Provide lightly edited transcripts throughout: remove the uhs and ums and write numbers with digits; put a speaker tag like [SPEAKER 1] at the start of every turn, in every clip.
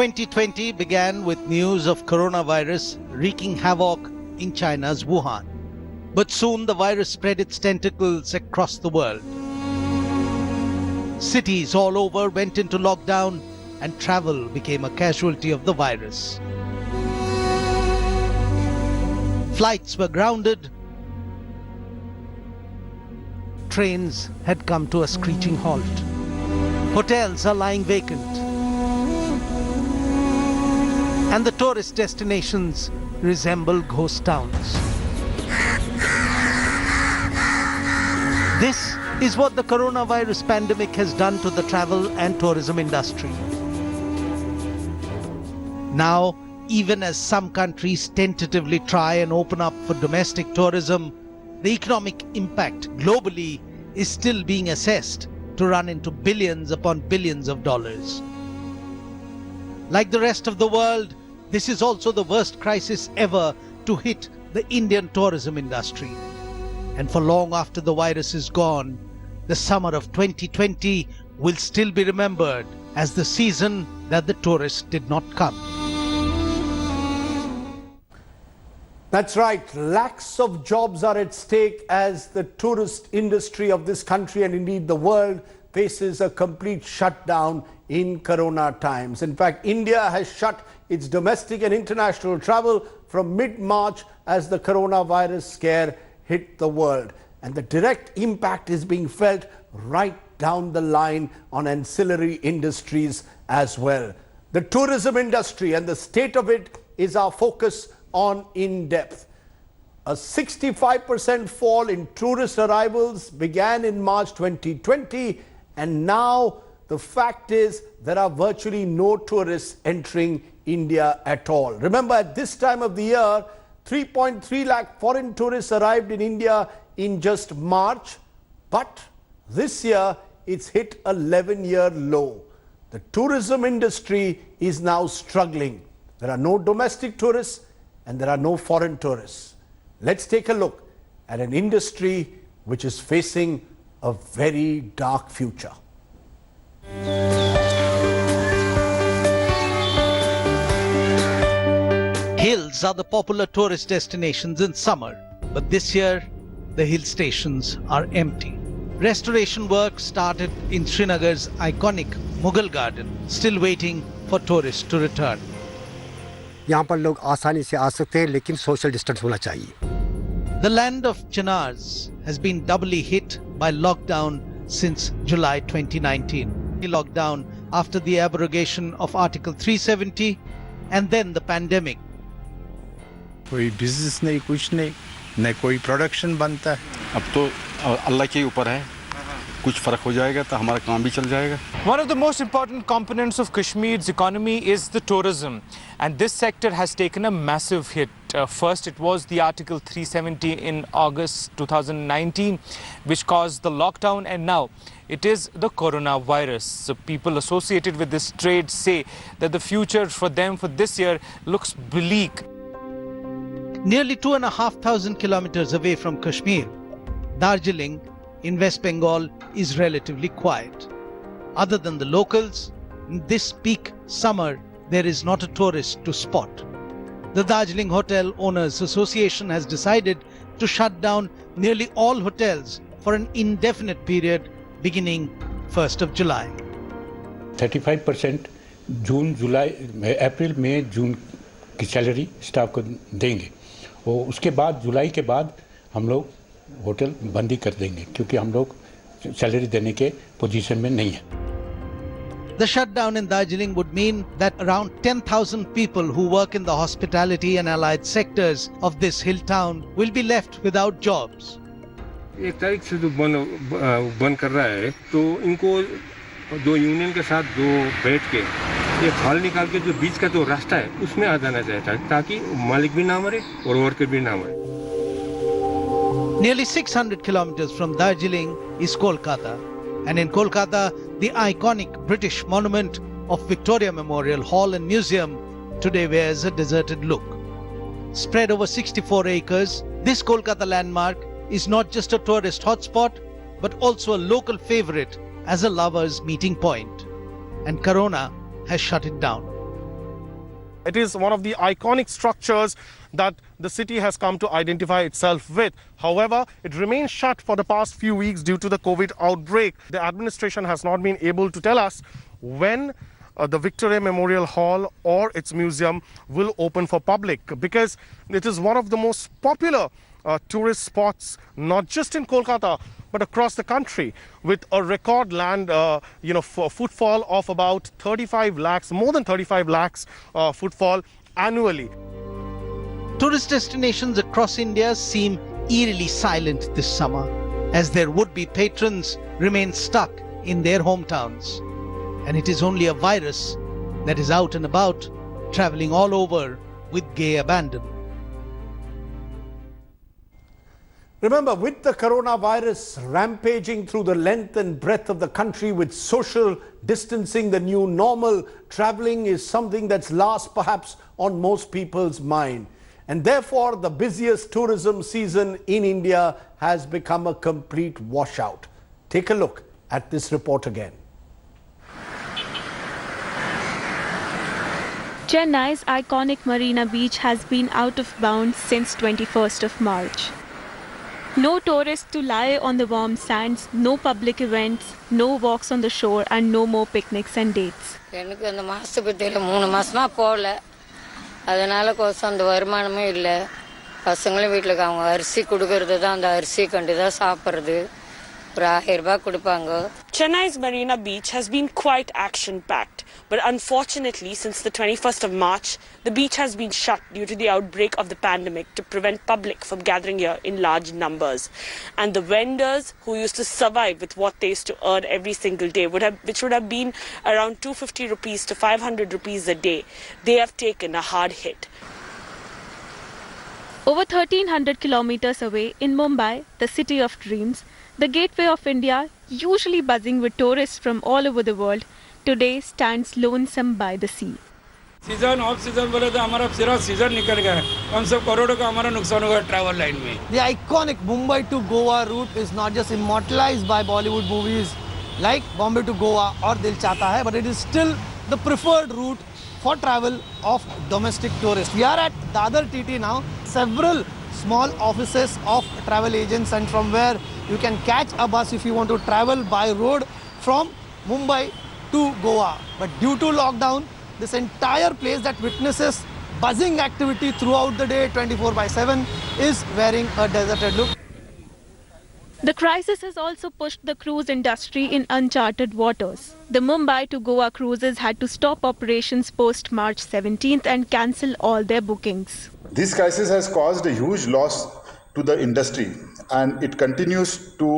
[SPEAKER 1] 2020 began with news of coronavirus wreaking havoc in China's Wuhan. But soon the virus spread its tentacles across the world. Cities all over went into lockdown and travel became a casualty of the virus. Flights were grounded. Trains had come to a screeching halt. Hotels are lying vacant. And the tourist destinations resemble ghost towns. This is what the coronavirus pandemic has done to the travel and tourism industry. Now, even as some countries tentatively try and open up for domestic tourism, the economic impact globally is still being assessed to run into billions upon billions of dollars. Like the rest of the world, this is also the worst crisis ever to hit the Indian tourism industry. And for long after the virus is gone, the summer of 2020 will still be remembered as the season that the tourists did not come.
[SPEAKER 2] That's right. Lakhs of jobs are at stake as the tourist industry of this country and indeed the world faces a complete shutdown in corona times. In fact, India has shut its domestic and international travel from mid-March as the coronavirus scare hit the world. And the direct impact is being felt right down the line on ancillary industries as well. The tourism industry and the state of it is our focus on in depth. A 65% fall in tourist arrivals began in March 2020, and now the fact is there are virtually no tourists entering India at all. Remember, at this time of the year, 3.3 lakh foreign tourists arrived in India in just March, but this year it's hit a 11-year low. The tourism industry is now struggling. There are no domestic tourists and there are no foreign tourists. Let's take a look at an industry which is facing a very dark future.
[SPEAKER 1] Hills are the popular tourist destinations in summer, but this year the hill stations are empty. Restoration work started in Srinagar's iconic Mughal garden, still waiting for tourists to return.
[SPEAKER 3] यहाँ पर लोग आसानी से आ सकते हैं, लेकिन social distance होना चाहिए.
[SPEAKER 1] The land of Chinars has been doubly hit by lockdown since July 2019. The lockdown after the abrogation of Article 370 and then the pandemic.
[SPEAKER 4] कोई बिजनेस नहीं, कुछ नहीं, न कोई प्रोडक्शन बनता है.
[SPEAKER 5] अब तो अल्लाह के ऊपर है, कुछ फर्क हो जाएगा तो हमारा काम भी चल जाएगा.
[SPEAKER 6] One of the most important components of Kashmir's economy is the tourism, and this sector has taken a massive hit. First, it was the Article 370 in August 2019, which caused the lockdown, and now it is the coronavirus. So people associated with this trade say that the future for them for this year looks bleak.
[SPEAKER 1] Nearly 2,500 kilometers away from Kashmir, Darjeeling in West Bengal is relatively quiet. Other than the locals, in this peak summer, there is not a tourist to spot. The Darjeeling Hotel Owners Association has decided to shut down nearly all hotels for an indefinite period beginning 1st of July.
[SPEAKER 7] 35% जून जुलाई अप्रैल में जून की salary staff को देंगे और उसके बाद जुलाई के बाद हम लोग होटल बंदी कर देंगे क्योंकि हम लोग सैलरी देने के पोजीशन में नहीं है.
[SPEAKER 1] The shutdown in Darjeeling would mean that around 10,000 people who work in the hospitality and allied sectors of this hill town will be left without jobs.
[SPEAKER 8] एक तारीख से जो बंद कर रहा है तो इनको दो यूनियन के साथ दो बैठ के एक हॉल निकाल के जो बीच का जो रास्ता है उसमें आ जाना चाहिए ताकि मालिक भी ना मरे और वर्कर भी ना मरे.
[SPEAKER 1] Nearly 600 kilometers from Darjeeling is Kolkata, and in Kolkata, the iconic British monument of Victoria Memorial Hall and Museum today wears a deserted look. Spread over 64 acres, this Kolkata landmark is not just a tourist hotspot, but also a local favorite as a lover's meeting point. And Corona has shut it down.
[SPEAKER 9] It is one of the iconic structures that the city has come to identify itself with. However, it remains shut for the past few weeks due to the COVID outbreak. The administration has not been able to tell us when the Victoria Memorial Hall or its museum will open for public, because it is one of the most popular tourist spots, not just in Kolkata, but across the country, with a record footfall of about 35 lakhs, more than 35 lakhs footfall annually.
[SPEAKER 1] Tourist destinations across India seem eerily silent this summer, as their would-be patrons remain stuck in their hometowns. And it is only a virus that is out and about, traveling all over with gay abandon.
[SPEAKER 2] Remember, with the coronavirus rampaging through the length and breadth of the country, with social distancing the new normal, traveling is something that's last perhaps on most people's mind. And therefore, the busiest tourism season in India has become a complete washout. Take a look at this report again.
[SPEAKER 10] Chennai's iconic Marina Beach has been out of bounds since 21st of March. No tourists to lie on the warm sands, no public events, no walks on the shore, and no more picnics and dates.
[SPEAKER 11] எனக்கு அந்த மாசத்துக்கு 3 மாசமா போகல. அதனால கோசம் அந்த வருமானமே இல்லை. பசங்களும் வீட்டில் அவங்க அரிசி கொடுக்கறது தான், அந்த அரிசி கண்டு தான் சாப்பிட்றது. ஒரு 1000 ரூபாய் கொடுப்பாங்க.
[SPEAKER 12] Chennai's Marina Beach has been quite action-packed, but unfortunately, since the 21st of March, the beach has been shut due to the outbreak of the pandemic to prevent public from gathering here in large numbers. And the vendors who used to survive with what they used to earn every single day, which would have been around 250 rupees to 500 rupees a day, they have taken a hard hit.
[SPEAKER 10] Over 1,300 kilometers away in Mumbai, the city of dreams, the gateway of India, usually buzzing with tourists from all over the world, today stands lonesome by the sea.
[SPEAKER 13] Season off season बोले तो हमारा पूरा season निकल गया है. कम से करोड़ों का हमारा नुकसान हुआ ट्रैवल लाइन में.
[SPEAKER 14] The iconic Mumbai to Goa route is not just immortalized by Bollywood movies like Bombay to Goa or Dil Chahta Hai, but it is still the preferred route for travel of domestic tourists. We are at Dadar TT now. Several small offices of travel agents, and from where you can catch a bus if you want to travel by road from Mumbai to Goa. But due to lockdown, this entire place that witnesses buzzing activity throughout the day 24/7 is wearing a deserted look.
[SPEAKER 10] The crisis has also pushed the cruise industry in uncharted waters. The Mumbai to Goa cruises had to stop operations post March 17th and cancel all their bookings.
[SPEAKER 15] This crisis has caused a huge loss to the industry, and it continues to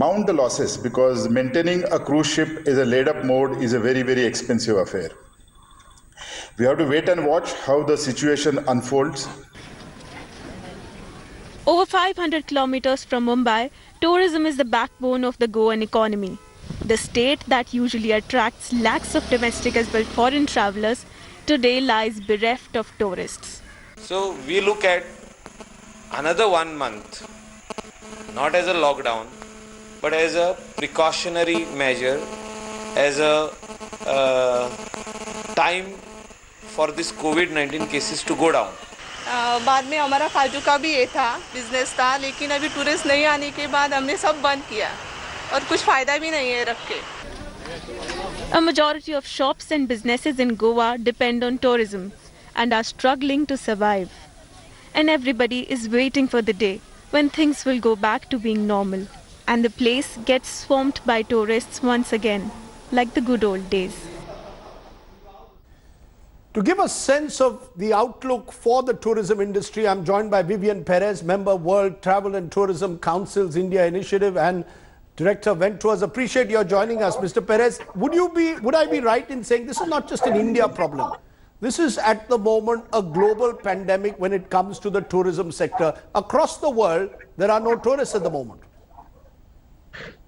[SPEAKER 15] mount the losses because maintaining a cruise ship is a laid-up mode is a very, very expensive affair. We have to wait and watch how the situation unfolds.
[SPEAKER 10] Over 500 kilometers from Mumbai, tourism is the backbone of the Goan economy. The state that usually attracts lakhs of domestic as well foreign travelers today lies bereft of tourists.
[SPEAKER 16] So we look at another 1 month, not as a lockdown, but as a precautionary measure, as a time for this COVID-19 cases to go down.
[SPEAKER 17] बाद में हमारा काजू का भी ये था, business था, लेकिन अभी टूरिस्ट नहीं आने के बाद हमने सब बंद किया और कुछ फायदा भी नहीं है रख के.
[SPEAKER 10] A majority of shops and businesses in Goa depend on tourism and are struggling to survive. And everybody is waiting for the day when things will go back to being normal and the place gets swamped by tourists once again, like the good old days.
[SPEAKER 2] To give a sense of the outlook for the tourism industry, I'm joined by Vivian Perez, member World Travel and Tourism Council's India Initiative and Director of Ventures. Appreciate your joining us, Mr. Perez. Would I be right in saying this is not just an India problem? This is at the moment a global pandemic when it comes to the tourism sector. Across the world, there are no tourists at the moment.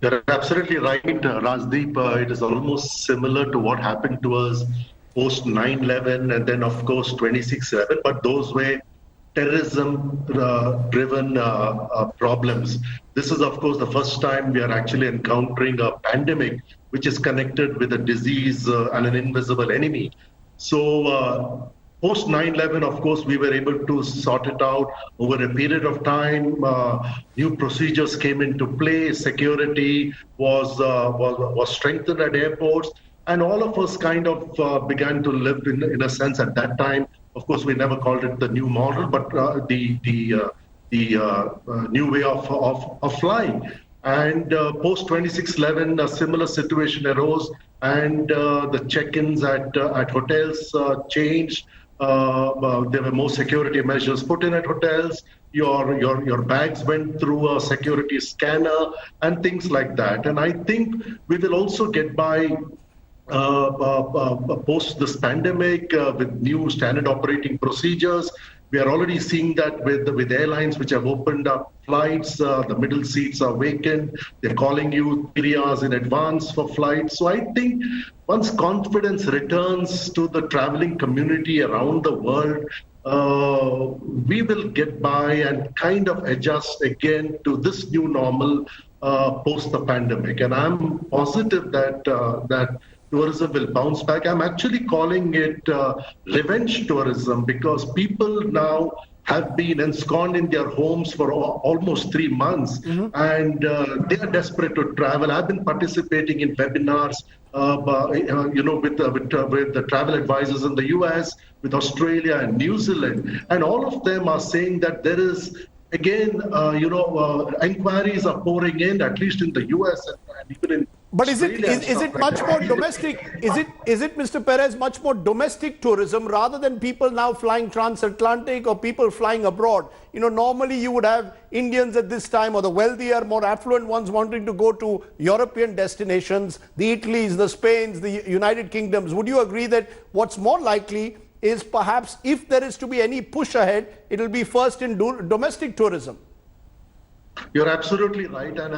[SPEAKER 18] You're absolutely right, Rajdeep. It is almost similar to what happened to us post 9/11 and then of course 26/11, but those were terrorism driven problems. This is of course the first time we are actually encountering a pandemic which is connected with a disease and an invisible enemy. So Post 9/11, of course, we were able to sort it out over a period of time. New procedures came into play. Security was strengthened at airports, and all of us kind of began to live in a sense at that time. Of course, we never called it the new model, but the new way of flying. And post 26/11, a similar situation arose, and the check-ins at hotels changed. There were more security measures put in at hotels. Your bags went through a security scanner and things like that. And I think we will also get by post this pandemic with new standard operating procedures. We are already seeing that with airlines which have opened up flights. The middle seats are vacant. They're calling you 3 hours in advance for flights. So I think once confidence returns to the traveling community around the world, we will get by and kind of adjust again to this new normal post the pandemic. And I'm positive that tourism will bounce back. I'm actually calling it revenge tourism, because people now have been ensconced in their homes for almost 3 months, and they are desperate to travel. I've been participating in webinars, with the travel advisors in the US, with Australia and New Zealand, and all of them are saying that there is again, inquiries are pouring in, at least in the US and even in.
[SPEAKER 2] But is it much more domestic? Is it, Mr. Perez, much more domestic tourism rather than people now flying transatlantic or people flying abroad? Normally you would have Indians at this time, or the wealthier, more affluent ones wanting to go to European destinations, the Italys, the Spains, the United Kingdoms. Would you agree that what's more likely is perhaps, if there is to be any push ahead, it will be first in domestic tourism?
[SPEAKER 18] You're absolutely right. And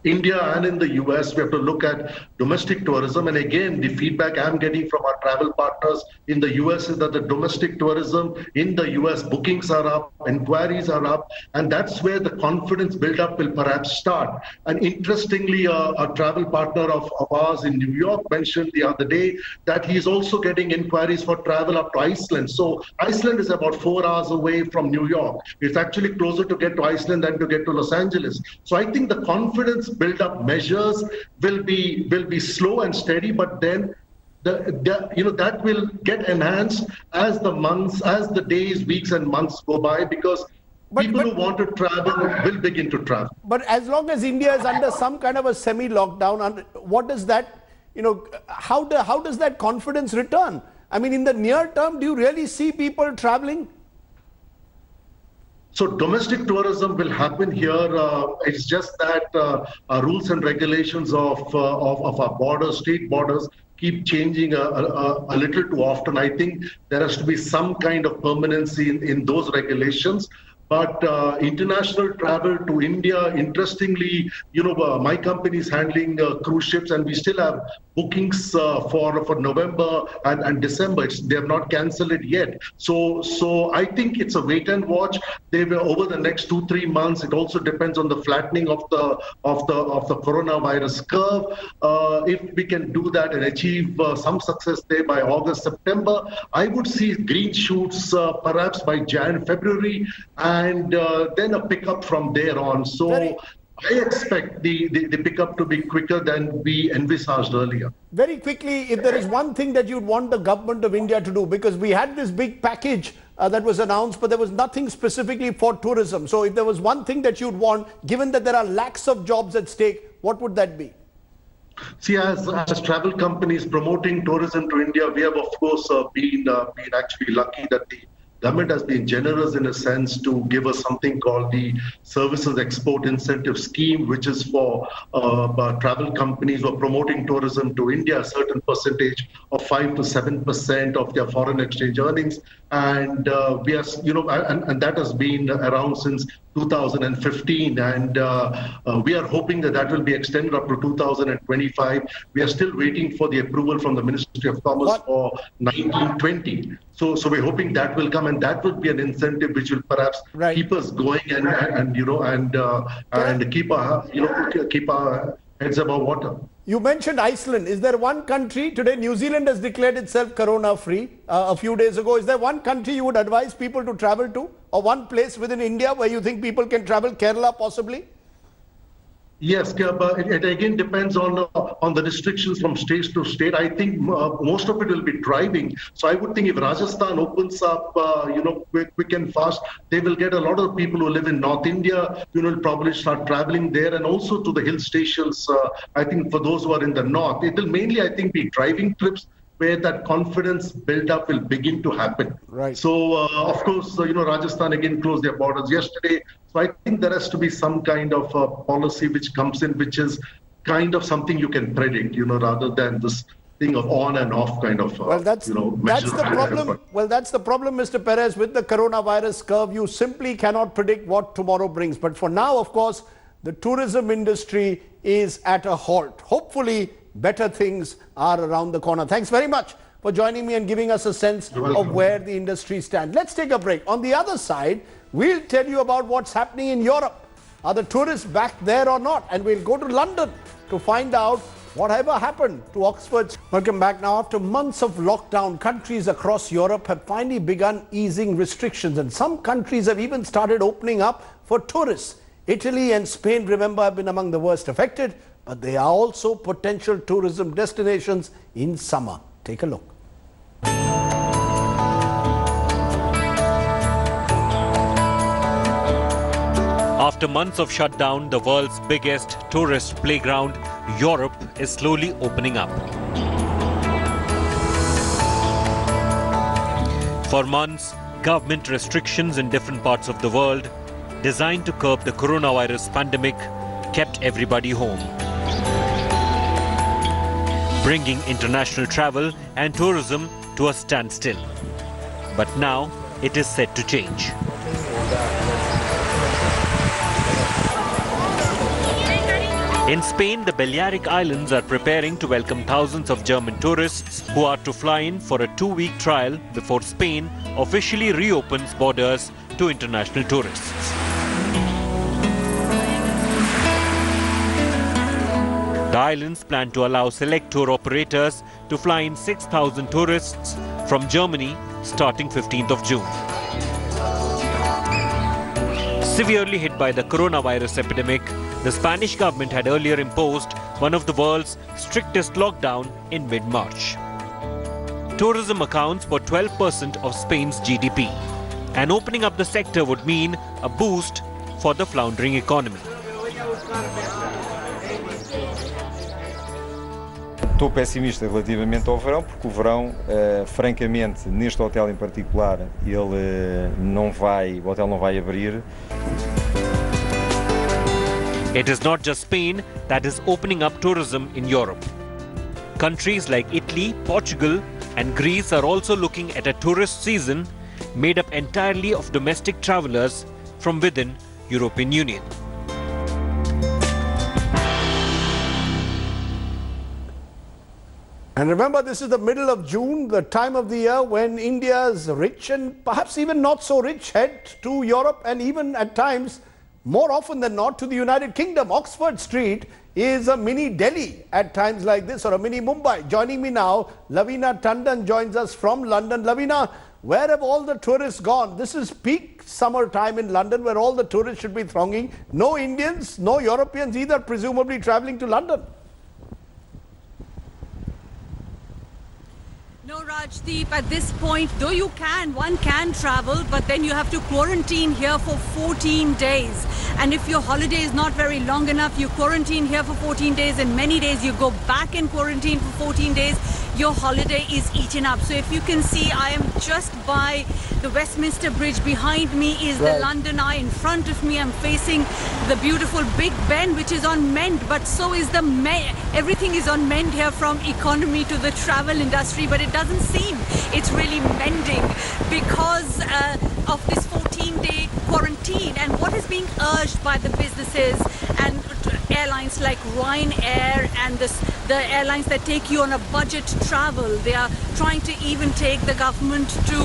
[SPEAKER 18] India and in the US, we have to look at domestic tourism. And again, the feedback I'm getting from our travel partners in the US is that the domestic tourism in the US, bookings are up, inquiries are up, and that's where the confidence build-up will perhaps start. And interestingly, a travel partner of ours in New York mentioned the other day that he's also getting inquiries for travel up to Iceland. So Iceland is about 4 hours away from New York. It's actually closer to get to Iceland than to get to Los Angeles. So I think the confidence build-up measures will be slow and steady, but then that will get enhanced as the days, weeks, and months go by, because people who want to travel will begin to travel.
[SPEAKER 2] But as long as India is under some kind of a semi-lockdown, what does that, how does that confidence return? I mean, in the near term, do you really see people traveling?
[SPEAKER 18] So domestic tourism will happen here. It's just that our rules and regulations of our borders, state borders, keep changing a little too often. I think there has to be some kind of permanency in those regulations. But international travel to India, interestingly, my company is handling cruise ships, and we still have bookings for November and December. They have not cancelled it yet. So I think it's a wait and watch. They will, over the next 2-3 months. It also depends on the flattening of the coronavirus curve. If we can do that and achieve some success there by August, September, I would see green shoots perhaps by February. And then a pickup from there on. So I expect the pickup to be quicker than we envisaged earlier.
[SPEAKER 2] Very quickly, if there is one thing that you'd want the government of India to do, because we had this big package that was announced, but there was nothing specifically for tourism. So if there was one thing that you'd want, given that there are lakhs of jobs at stake, what would that be?
[SPEAKER 18] See, as travel companies promoting tourism to India, we have, of course, been actually lucky that the government has been generous in a sense to give us something called the Services Export Incentive Scheme, which is for travel companies who are promoting tourism to India, a certain percentage of 5 to 7% of their foreign exchange earnings. And we are, and that has been around since 2015, and we are hoping that will be extended up to 2025. We are still waiting for the approval from the Ministry of Commerce for 1920. So we're hoping that will come, and that would be an incentive which will perhaps keep us going and keep our heads above water.
[SPEAKER 2] You mentioned Iceland. Is there one country, today New Zealand has declared itself corona-free a few days ago. Is there one country you would advise people to travel to? Or one place within India where you think people can travel? Kerala possibly?
[SPEAKER 18] Yes, but it again depends on the restrictions from state to state. I think most of it will be driving. So I would think if Rajasthan opens up, quick and fast, they will get a lot of people who live in North India, will probably start traveling there, and also to the hill stations. I think for those who are in the north, it will mainly, I think, be driving trips where that confidence build-up will begin to happen.
[SPEAKER 2] Right.
[SPEAKER 18] So, of course, Rajasthan again closed their borders yesterday. So I think there has to be some kind of policy which comes in, which is kind of something you can predict, rather than this thing of on and off kind of.
[SPEAKER 2] Well, that's the problem. Well, that's the problem, Mr. Perez, with the coronavirus curve. You simply cannot predict what tomorrow brings. But for now, of course, the tourism industry is at a halt. Hopefully, better things are around the corner. Thanks very much for joining me and giving us a sense of where the industry stands. Let's take a break. On the other side, we'll tell you about what's happening in Europe. Are the tourists back there or not? And we'll go to London to find out whatever happened to Oxford. Welcome back. Now, after months of lockdown, countries across Europe have finally begun easing restrictions, and some countries have even started opening up for tourists. Italy and Spain, remember, have been among the worst affected, but they are also potential tourism destinations in summer. Take a look.
[SPEAKER 19] After months of shutdown, the world's biggest tourist playground, Europe, is slowly opening up. For months, government restrictions in different parts of the world, designed to curb the coronavirus pandemic, kept everybody home, bringing international travel and tourism to a standstill. But now it is set to change. In Spain, the Balearic Islands are preparing to welcome thousands of German tourists who are to fly in for a 2-week trial before Spain officially reopens borders to international tourists. The islands plan to allow select tour operators to fly in 6,000 tourists from Germany starting 15th of June. Severely hit by the coronavirus epidemic, the Spanish government had earlier imposed one of the world's strictest lockdown in mid-March. Tourism accounts for 12% of Spain's GDP, and opening up the sector would mean a boost for the floundering economy.
[SPEAKER 20] Estou pessimista relativamente ao verão, porque o verão, francamente, neste hotel em particular, o hotel não vai abrir.
[SPEAKER 19] It is not just Spain that is opening up tourism in Europe. Countries like Italy, Portugal, and Greece are also looking at a tourist season made up entirely of domestic travelers from within European Union.
[SPEAKER 2] And remember, this is the middle of June, the time of the year when India's rich and perhaps even not so rich head to Europe, and even at times, more often than not, to the United Kingdom. Oxford Street is a mini Delhi at times like this, or a mini Mumbai. Joining me now, Lavina Tandon joins us from London. Lavina, where have all the tourists gone? This is peak summer time in London where all the tourists should be thronging. No Indians, no Europeans either, presumably travelling to London.
[SPEAKER 21] No, Rajdeep, at this point, though one can travel, but then you have to quarantine here for 14 days. And if your holiday is not very long enough, you quarantine here for 14 days, and many days you go back and quarantine for 14 days, your holiday is eaten up. So if you can see, I am just by the Westminster Bridge. Behind me is the London Eye. In front of me, I'm facing the beautiful Big Ben, which is on mend, but so is everything is on mend here, from economy to the travel industry, but it doesn't seem it's really mending because of this 14-day quarantine. And what is being urged by the businesses and airlines like Ryanair and the airlines that take you on a budget travel. They are trying to even take the government to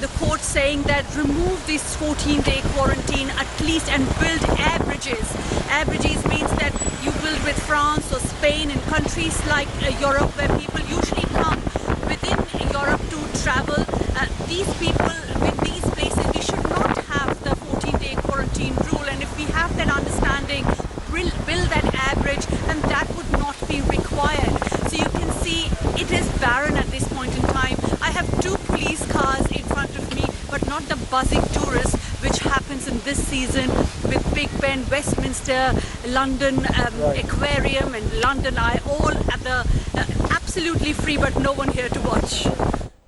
[SPEAKER 21] the court, saying that remove this 14-day quarantine at least and build averages. Averages means that you build with France or Spain and countries like Europe, where people usually come within Europe to travel. These people with these places, we should not have the 14-day quarantine rule, and if we have that understanding, build that average, then that would not be required. So you can see it is barren at this point in time. I have 2 police cars in front of me, but not the buzzing tourists which happens in this season with Big Ben, Westminster, London Aquarium and London Eye, all at the absolutely free, but no one here to watch.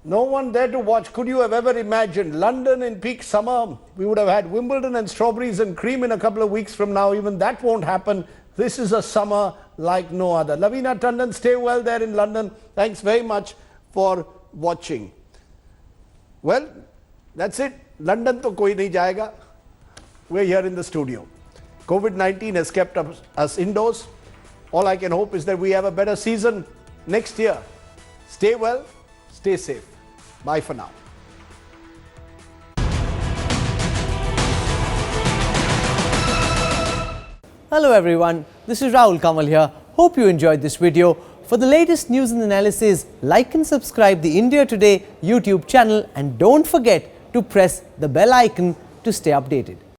[SPEAKER 2] No one there to watch. Could you have ever imagined London in peak summer? We would have had Wimbledon and strawberries and cream in a couple of weeks from now. Even that won't happen. This is a summer like no other. Lavina Tandon, stay well there in London. Thanks very much for watching. Well, that's it. London to koi nahi jayega. We're here in the studio. COVID-19 has kept us indoors. All I can hope is that we have a better season next year. Stay well, stay safe. Bye for now.
[SPEAKER 3] Hello everyone, this is Rahul Kamal here. Hope you enjoyed this video. For the latest news and analysis, like and subscribe the India Today YouTube channel, and don't forget to press the bell icon to stay updated.